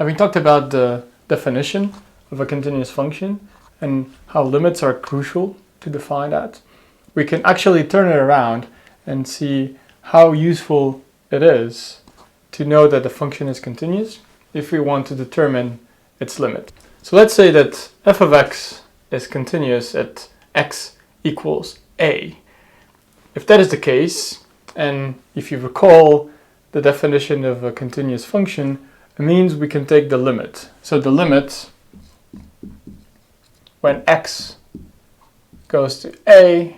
Having talked about the definition of a continuous function and how limits are crucial to define that, we can actually turn it around and see how useful it is to know that the function is continuous if we want to determine its limit. So let's say that f of x is continuous at x equals a. If that is the case, and if you recall the definition of a continuous function, it means we can take the limit. So the limit when x goes to a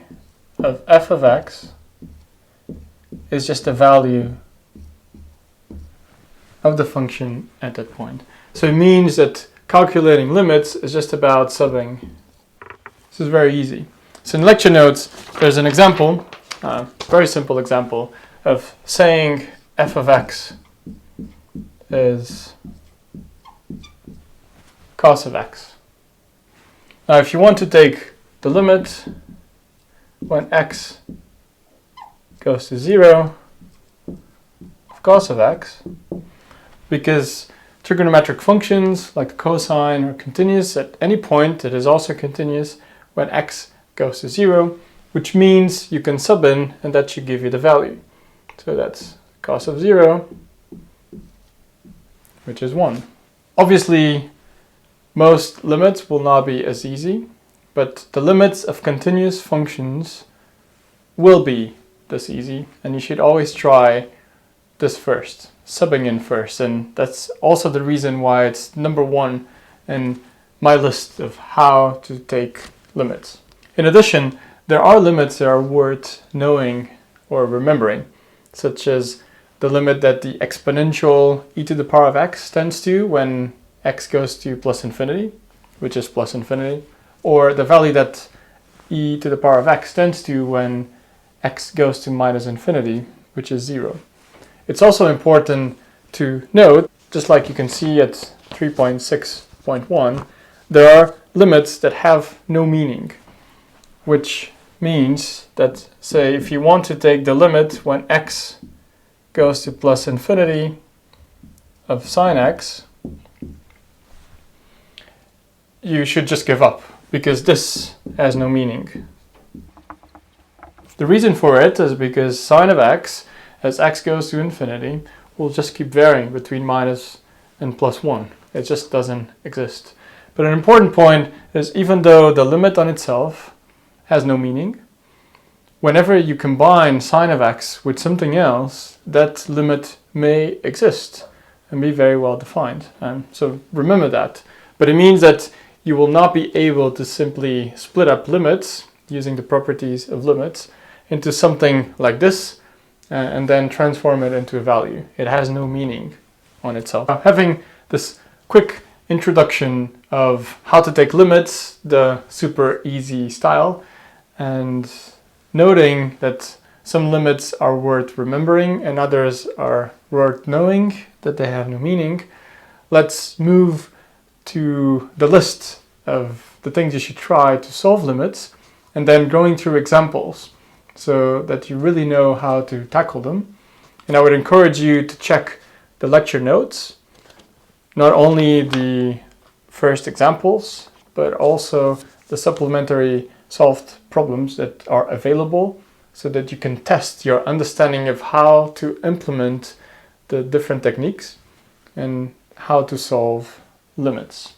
of f of x is just the value of the function at that point. So it means that calculating limits is just about subbing. This is very easy. So in lecture notes, there's an example, very simple example, of saying f of x is cos of x. Now if you want to take the limit when x goes to 0 of cos of x, because trigonometric functions like the cosine are continuous at any point, it is also continuous when x goes to 0, which means you can sub in and that should give you the value. So that's cos of 0, which is 1. Obviously, most limits will not be as easy, but the limits of continuous functions will be this easy, and you should always try this first, subbing in first, and that's also the reason why it's number 1 in my list of how to take limits. In addition, there are limits that are worth knowing or remembering, such as the limit that the exponential e to the power of x tends to when x goes to plus infinity, which is plus infinity, or the value that e to the power of x tends to when x goes to minus infinity, which is 0. It's also important to note, just like you can see at 3.6.1, there are limits that have no meaning, which means that, say, if you want to take the limit when x goes to plus infinity of sine x, you should just give up, because this has no meaning. The reason for it is because sine of x, as x goes to infinity, will just keep varying between minus and plus 1. It just doesn't exist. But an important point is, even though the limit on itself has no meaning, whenever you combine sine of x with something else, that limit may exist and be very well defined. So remember that. But it means that you will not be able to simply split up limits using the properties of limits into something like this and then transform it into a value. It has no meaning on itself. Having this quick introduction of how to take limits, the super easy style, and noting that some limits are worth remembering and others are worth knowing that they have no meaning, let's move to the list of the things you should try to solve limits, and then going through examples so that you really know how to tackle them. And I would encourage you to check the lecture notes, not only the first examples, but also the supplementary solved problems that are available, so that you can test your understanding of how to implement the different techniques and how to solve limits.